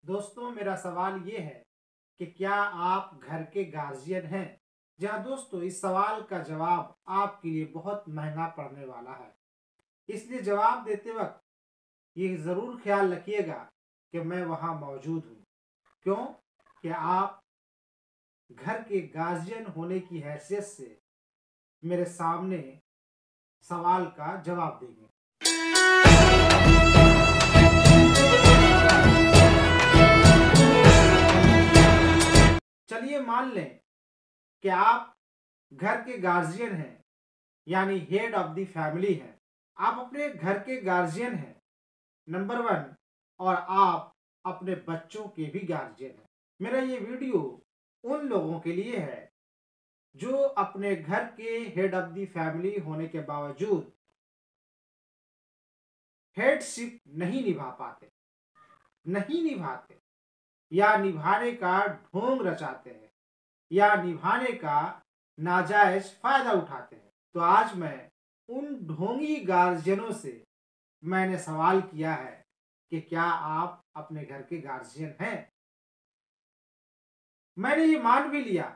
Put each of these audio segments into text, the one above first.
दोस्तों मेरा सवाल ये है कि क्या आप घर के गार्जियन हैं? जहाँ दोस्तों इस सवाल का जवाब आपके लिए बहुत महंगा पड़ने वाला है। इसलिए जवाब देते वक्त ये ज़रूर ख्याल रखिएगा कि मैं वहाँ मौजूद हूँ। क्यों? कि आप घर के गार्जियन होने की हैसियत से मेरे सामने सवाल का जवाब देंगे। चलिए मान लें कि आप घर के गार्जियन हैं, यानी हेड ऑफ द फैमिली हैं। आप अपने घर के गार्जियन हैं, नंबर वन, और आप अपने बच्चों के भी गार्जियन हैं। मेरा ये वीडियो उन लोगों के लिए है जो अपने घर के हेड ऑफ द फैमिली होने के बावजूद हेडशिप नहीं निभा पाते, नहीं निभाते, या निभाने का ढोंग रचाते हैं, या निभाने का नाजायज फायदा उठाते हैं। तो आज मैं उन ढोंगी गार्जियनों से मैंने सवाल किया है कि क्या आप अपने घर के गार्जियन हैं? मैंने ये मान भी लिया,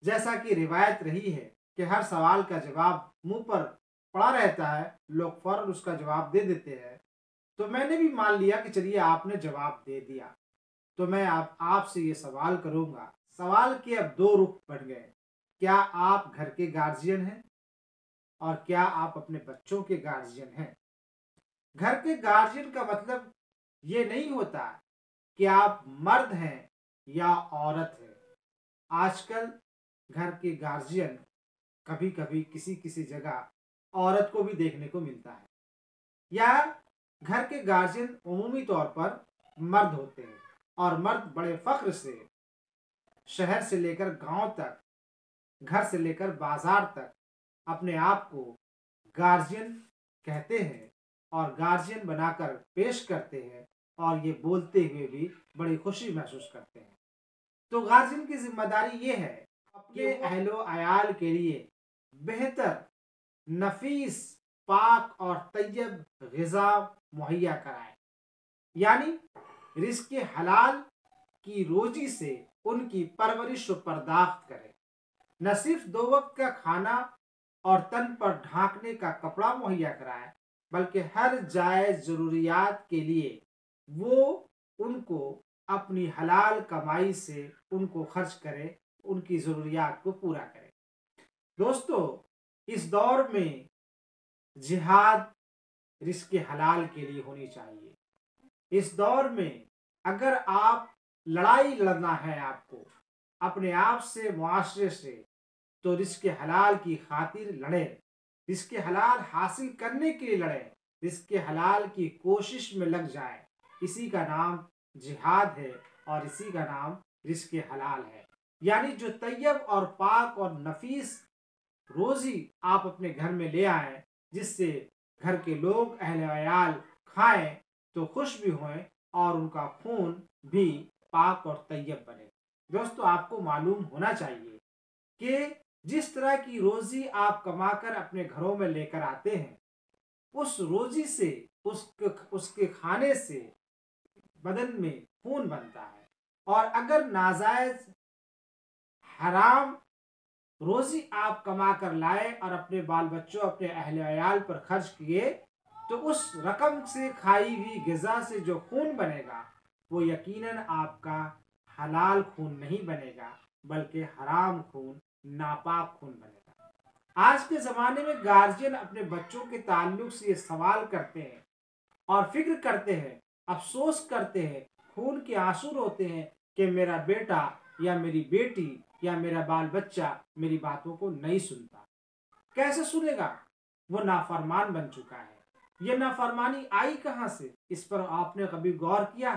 जैसा कि रिवायत रही है कि हर सवाल का जवाब मुंह पर पड़ा रहता है, लोग फौरन उसका जवाब दे देते हैं। तो मैंने भी मान लिया कि चलिए आपने जवाब दे दिया, तो मैं आपसे ये सवाल करूंगा। सवाल के अब दो रुख बन गए। क्या आप घर के गार्जियन हैं और क्या आप अपने बच्चों के गार्जियन हैं? घर के गार्जियन का मतलब ये नहीं होता कि आप मर्द हैं या औरत हैं। आजकल घर के गार्जियन कभी कभी किसी किसी जगह औरत को भी देखने को मिलता है, या घर के गार्जियन उमूमी तौर पर मर्द होते हैं, और मर्द बड़े फख्र से शहर से लेकर गांव तक, घर से लेकर बाजार तक अपने आप को गार्जियन कहते हैं और गार्जियन बनाकर पेश करते हैं, और ये बोलते हुए भी बड़ी खुशी महसूस करते हैं। तो गार्जियन की जिम्मेदारी ये है अपने अहलो अयाल के लिए बेहतर, नफीस, पाक और तैयब ग़िज़ा मुहैया कराए, यानी रिज़्क़ हलाल की रोजी से उनकी परवरिश व पर्दाख्त करे। न सिर्फ दो वक्त का खाना और तन पर ढांकने का कपड़ा मुहैया कराए, बल्कि हर जायज़ ज़रूरियात के लिए वो उनको अपनी हलाल कमाई से उनको खर्च करे, उनकी ज़रूरियात को पूरा करे। दोस्तों, इस दौर में जिहाद रिज़्क़ हलाल के लिए होनी चाहिए। इस दौर में अगर आप लड़ाई लड़ना है आपको अपने आप से, मुआशरे से, तो रिज़्क़ हलाल की खातिर लड़े, रिज़्क़ हलाल हासिल करने के लिए लड़े, रिज़्क़ हलाल की कोशिश में लग जाए। इसी का नाम जिहाद है और इसी का नाम रिज़्क़ हलाल है। यानी जो तैयब और पाक और नफीस रोजी आप अपने घर में ले आए, जिससे घर के लोग अहले अयाल खाएं तो खुश भी हों और उनका खून भी पाक और तैयब बने। दोस्तों, आपको मालूम होना चाहिए कि जिस तरह की रोजी आप कमाकर अपने घरों में लेकर आते हैं, उस रोजी से, उसके खाने से बदन में खून बनता है, और अगर नाजायज हराम रोजी आप कमा कर लाए और अपने बाल बच्चों, अपने अहले अयाल पर खर्च किए, तो उस रकम से खाई हुई ग़िज़ा से जो खून बनेगा वो यकीनन आपका हलाल खून नहीं बनेगा, बल्कि हराम खून, नापाक खून बनेगा। आज के ज़माने में गार्जियन अपने बच्चों के ताल्लुक से ये सवाल करते हैं और फिक्र करते हैं, अफसोस करते हैं, खून के आंसू रोते हैं कि मेरा बेटा या मेरी बेटी या मेरा बाल बच्चा मेरी बातों को नहीं सुनता। कैसे सुनेगा? वो नाफरमान बन चुका है। ये नाफरमानी आई कहाँ से? इस पर आपने कभी गौर किया?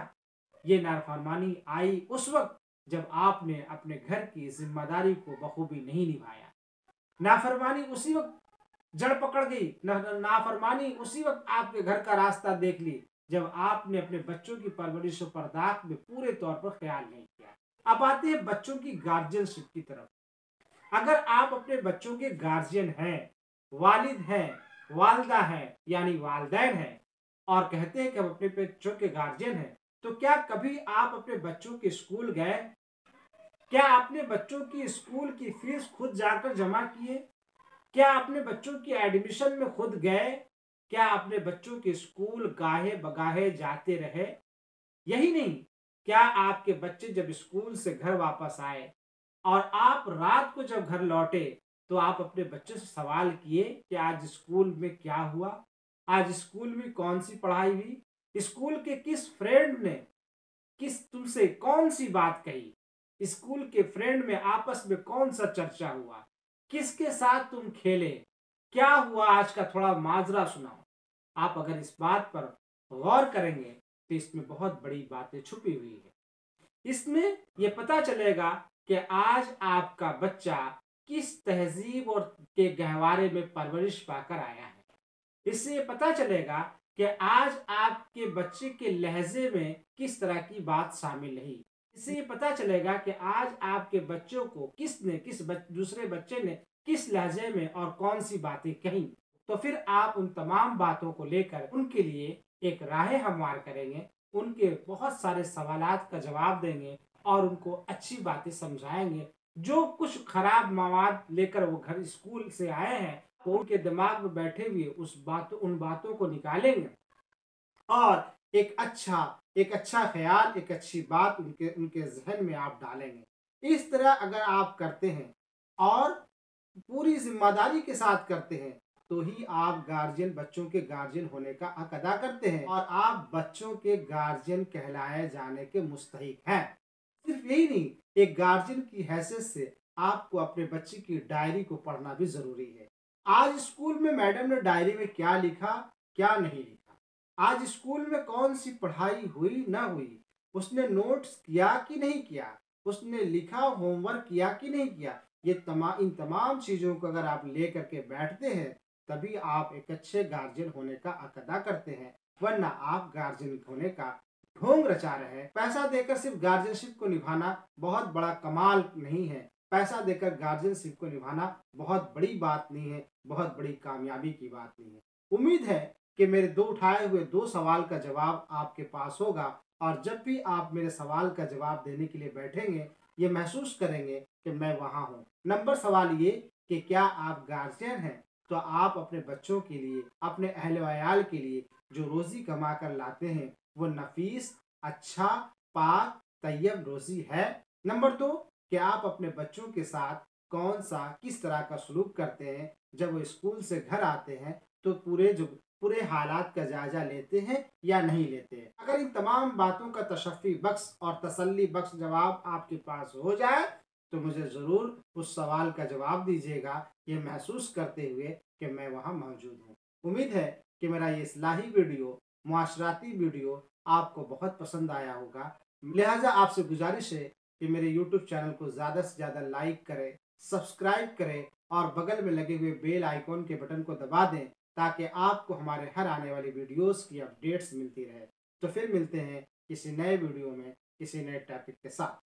ये नाफरमानी आई उस वक्त जब आपने अपने घर की जिम्मेदारी को बखूबी नहीं निभाया। नाफरमानी उसी वक्त जड़ पकड़ गई, नाफरमानी उसी वक्त आपके घर का रास्ता देख ली जब आपने अपने बच्चों की परवरिश और पर्दाख में पूरे तौर पर ख्याल नहीं किया। अब आते हैं बच्चों की गार्जियनशिप की तरफ। अगर आप अपने बच्चों के गार्जियन हैं, वालिद हैं, वालदा हैं, यानी वालदैन हैं, और कहते हैं कि हम अपने बच्चों के गार्जियन हैं, तो क्या कभी आप अपने बच्चों के स्कूल गए? क्या आपने बच्चों की स्कूल की फीस खुद जाकर जमा किए? क्या अपने बच्चों की एडमिशन में खुद गए? क्या अपने बच्चों के स्कूल गाहे बगाहे जाते रहे? यही नहीं, क्या आपके बच्चे जब स्कूल से घर वापस आए और आप रात को जब घर लौटे तो आप अपने बच्चे से सवाल किए कि आज स्कूल में क्या हुआ? आज स्कूल में कौन सी पढ़ाई हुई? स्कूल के किस फ्रेंड ने किस तुमसे कौन सी बात कही? स्कूल के फ्रेंड में आपस में कौन सा चर्चा हुआ? किसके साथ तुम खेले? क्या हुआ आज का थोड़ा माजरा सुनाओ। आप अगर इस बात पर गौर करेंगे तो इसमें बहुत बड़ी बातें छुपी हुई है। इसमें यह पता चलेगा कि आज आपका बच्चा किस तहजीब और के गहवारे में परवरिश पाकर आया है। इससे ये पता चलेगा कि आज आपके बच्चे के लहजे में किस तरह की बात शामिल रही। इससे ये पता चलेगा कि आज आपके बच्चों को दूसरे बच्चे ने किस लहजे में और कौन सी बातें कही। तो फिर आप उन तमाम बातों को लेकर उनके लिए एक राह हमवार करेंगे, उनके बहुत सारे सवालात का जवाब देंगे और उनको अच्छी बातें समझाएंगे। जो कुछ खराब मवाद लेकर वो घर स्कूल से आए हैं वो उनके दिमाग में बैठे हुए उन बातों को निकालेंगे और एक अच्छा ख्याल, एक अच्छी बात उनके उनके ज़हन में आप डालेंगे। इस तरह अगर आप करते हैं और पूरी ज़िम्मेदारी के साथ करते हैं, तो ही आप बच्चों के गार्जियन होने का हक अदा करते हैं और आप बच्चों के गार्जियन कहलाए जाने के मुस्तहिक हैं। सिर्फ यही नहीं, एक गार्जियन की हैसियत से आपको अपने बच्चे की डायरी को पढ़ना भी ज़रूरी है। आज स्कूल में मैडम ने डायरी में क्या लिखा, क्या नहीं लिखा, आज स्कूल में कौन सी पढ़ाई हुई ना हुई, उसने नोट्स किया कि नहीं किया, उसने लिखा होमवर्क किया कि नहीं किया, इन तमाम चीज़ों को अगर आप लेकर के बैठते हैं तभी आप एक अच्छे गार्जियन होने का हक अदा करते हैं। वरना आप गार्जियन होने का ढोंग रचा रहे हैं। पैसा देकर सिर्फ गार्जियनशिप को निभाना बहुत बड़ा कमाल नहीं है। पैसा देकर गार्जियनशिप को निभाना बहुत बड़ी बात नहीं है, बहुत बड़ी कामयाबी की बात नहीं है। उम्मीद है कि मेरे उठाए हुए 2 सवाल का जवाब आपके पास होगा और जब भी आप मेरे सवाल का जवाब देने के लिए बैठेंगे, ये महसूस करेंगे कि मैं वहाँ हूँ। नंबर सवाल ये कि क्या आप गार्जियन हैं? तो आप अपने बच्चों के लिए, अपने अहल-व-अयाल के लिए जो रोज़ी कमा कर लाते हैं, वो नफ़ीस, अच्छा, पाक, तैयब रोज़ी है? नंबर 2 कि आप अपने बच्चों के साथ किस तरह का सलूक करते हैं? जब वो स्कूल से घर आते हैं तो पूरे हालात का जायजा लेते हैं या नहीं लेते हैं? अगर इन तमाम बातों का तशफ़ी बख्श और तसल्ली बख्श जवाब आपके पास हो जाए तो मुझे ज़रूर उस सवाल का जवाब दीजिएगा, ये महसूस करते हुए कि मैं वहाँ मौजूद हूँ। उम्मीद है कि मेरा ये इस्लाही वीडियो, मुआशराती वीडियो आपको बहुत पसंद आया होगा। लिहाजा आपसे गुज़ारिश है कि मेरे यूट्यूब चैनल को ज़्यादा से ज़्यादा लाइक करें, सब्सक्राइब करें और बगल में लगे हुए बेल आइकॉन के बटन को दबा दें ताकि आपको हमारे हर आने वाली वीडियोस की अपडेट्स मिलती रहे। तो फिर मिलते हैं किसी नए वीडियो में, किसी नए टॉपिक के साथ।